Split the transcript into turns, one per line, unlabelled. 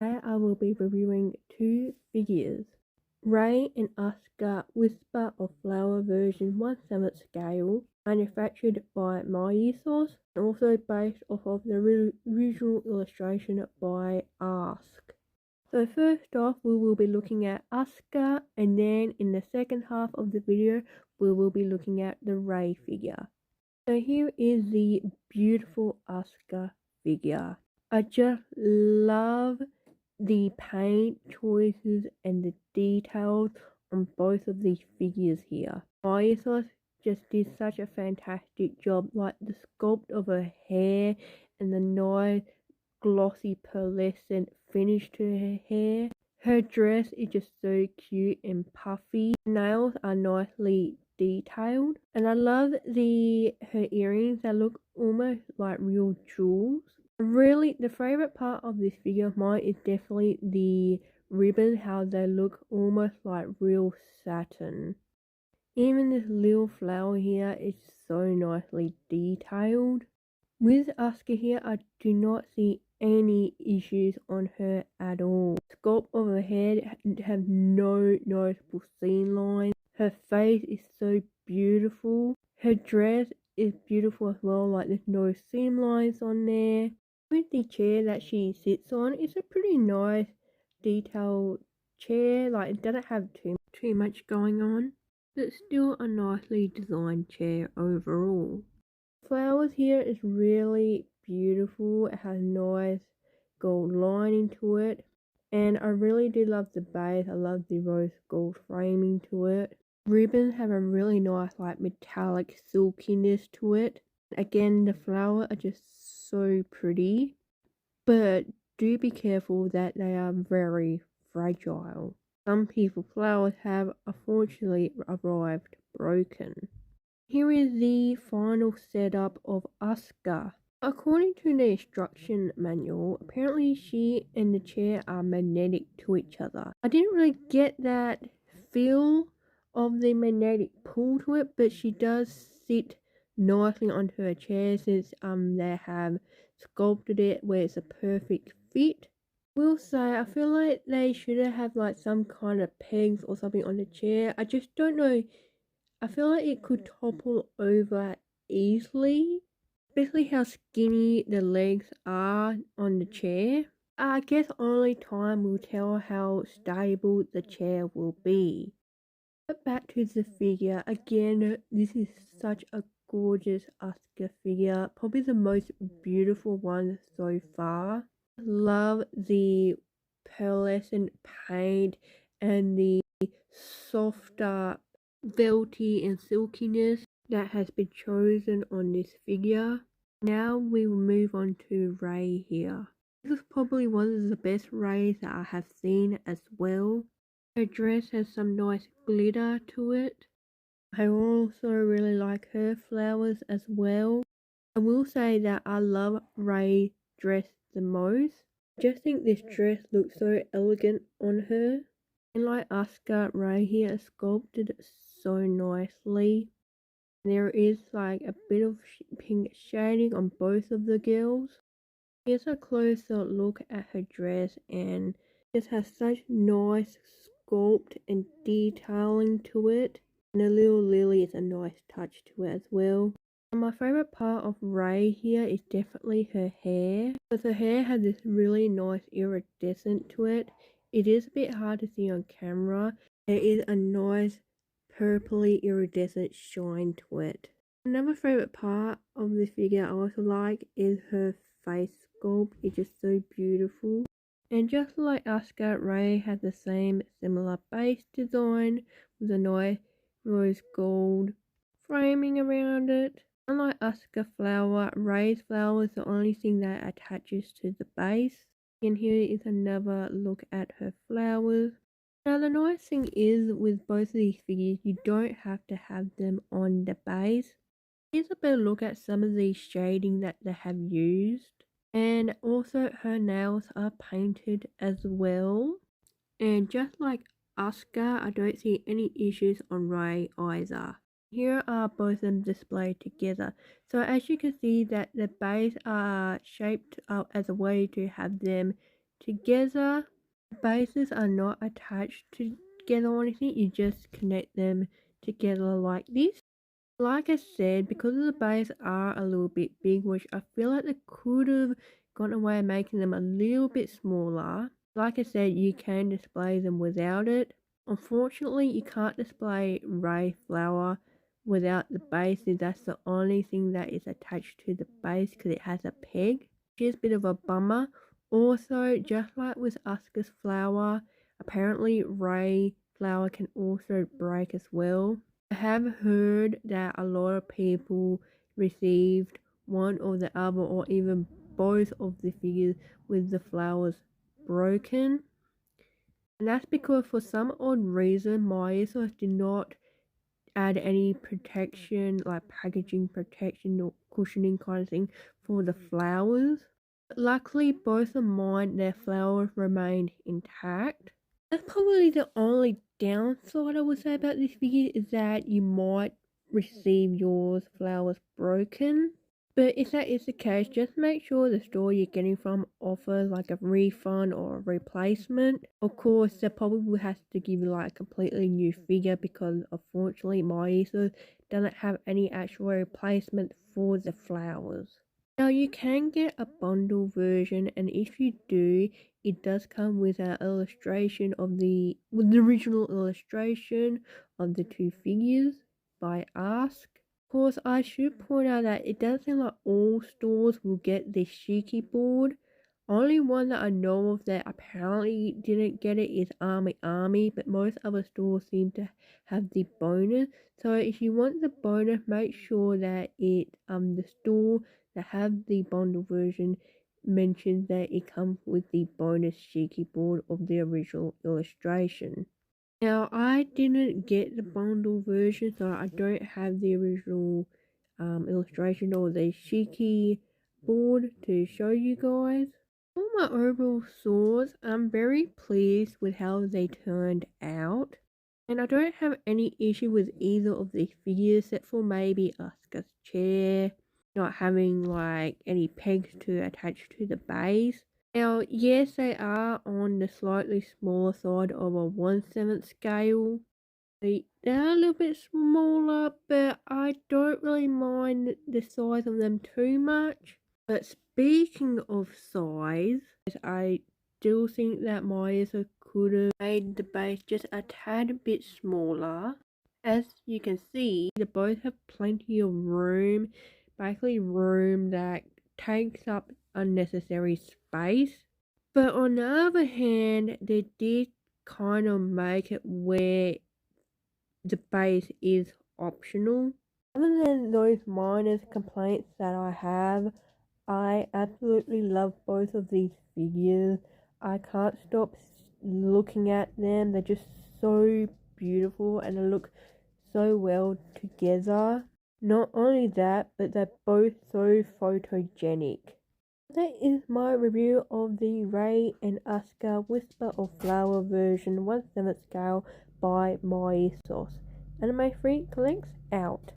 Today I will be reviewing two figures. Ray and Asuka Whisper of Flower version 1/7 scale, manufactured by Myethos, and also based off of the original illustration by Ask. So first off, we will be looking at Asuka, and then in the second half of the video, we will be looking at the Ray figure. So here is the beautiful Asuka figure. I just love the paint choices and the details on both of these figures here. Myethos just did such a fantastic job, like the sculpt of her hair and the nice glossy pearlescent finish to her hair. Her dress is just so cute and puffy. Her nails are nicely detailed, and I love her earrings that look almost like real jewels. Really, the favorite part of this figure of mine is definitely the ribbon, how they look almost like real satin. Even this little flower here is so nicely detailed. With Asuka here, I do not see any issues on her at all. The sculpt of her head have no noticeable seam lines. Her face is so beautiful. Her dress is beautiful as well, like there's no seam lines on there. With the chair that she sits on, it's a pretty nice detailed chair, like it doesn't have too much going on, but still a nicely designed chair overall. Flowers here is really beautiful. It has nice gold lining to it, and I really do love the base. I love the rose gold framing to it. Ribbons have a really nice like metallic silkiness to it. Again, the flowers are just so pretty, but do be careful that they are very fragile. Some people's flowers have unfortunately arrived broken. Here is the final setup of Asuka. According to the instruction manual, apparently she and the chair are magnetic to each other. I didn't really get that feel of the magnetic pull to it, but she does sit nicely onto her chair since they have sculpted it where it's a perfect fit. Will say I feel like they should have like some kind of pegs or something on the chair. I just don't know. I feel like it could topple over easily, especially how skinny the legs are on the chair. I guess only time will tell how stable the chair will be. But back to the figure, again, this is such a gorgeous Asuka figure, probably the most beautiful one so far. Love the pearlescent paint and the softer velty and silkiness that has been chosen on this figure. Now we will move on to Ray here. This is probably one of the best Rays that I have seen as well. Her dress has some nice glitter to it. I also really like her flowers as well. I will say that I love Ray's dress the most. I just think this dress looks so elegant on her. And like Asuka, Ray here is sculpted so nicely. There is like a bit of pink shading on both of the girls. Here's a closer look at her dress, and it has such nice sculpt and detailing to it. And the little lily is a nice touch to it as well. And my favourite part of Ray here is definitely her hair, because her hair has this really nice iridescent to it. It is a bit hard to see on camera. There is a nice purpley iridescent shine to it. Another favourite part of this figure I also like is her face sculpt. It's just so beautiful. And just like Asuka, Ray has the same similar base design with a nice rose gold framing around it. Unlike Asuka flower, Ray's flower is the only thing that attaches to the base. And here is another look at her flowers. Now the nice thing is with both of these figures, you don't have to have them on the base. Here's a better look at some of the shading that they have used. And also her nails are painted as well. And just like Asuka, I don't see any issues on Ray either. Here are both of them displayed together. So as you can see that the base are shaped up as a way to have them together. The bases are not attached together or anything, you just connect them together like this. Like I said, because the bases are a little bit big, which I feel like they could have gone away and making them a little bit smaller. Like I said, you can display them without it. Unfortunately, you can't display Ray Flower without the base. That's the only thing that is attached to the base because it has a peg, which is a bit of a bummer. Also, just like with Asuka's flower, apparently Ray Flower can also break as well. I have heard that a lot of people received one or the other or even both of the figures with the flowers broken. And that's because for some odd reason Myethos did not add any protection, like packaging protection or cushioning kind of thing for the flowers. But luckily both of mine, their flowers remained intact. That's probably the only downside I would say about this figure, is that you might receive yours flowers broken. But if that is the case, just make sure the store you're getting from offers like a refund or a replacement. Of course, they probably will have to give you like a completely new figure because unfortunately Myethos doesn't have any actual replacement for the flowers. Now you can get a bundle version, and if you do, it does come with an illustration of the original illustration of the two figures by Asuka. Of course, I should point out that it doesn't seem like all stores will get this Shiki board. Only one that I know of that apparently didn't get it is Army, but most other stores seem to have the bonus. So if you want the bonus, make sure that the store that have the bundle version mentions that it comes with the bonus Shiki board of the original illustration. Now, I didn't get the bundle version, so I don't have the original illustration or the Shiki board to show you guys. For my overall thoughts, I'm very pleased with how they turned out. And I don't have any issue with either of the figures except for maybe Asuka's chair not having like any pegs to attach to the base. Now, yes, they are on the slightly smaller side of a 1/7 scale. They're a little bit smaller, but I don't really mind the size of them too much. But speaking of size, I still think that Myethos could have made the base just a tad bit smaller. As you can see, they both have plenty of room, basically room that takes up unnecessary space. But on the other hand, they did kind of make it where the base is optional. Other than those minor complaints that I have, I absolutely love both of these figures. I can't stop looking at them. They're just so beautiful and they look so well together. Not only that, but they're both so photogenic. That is my review of the Ray and Asuka Whisper of Flower version 1/7 scale by Myethos. Anime Freak collects out.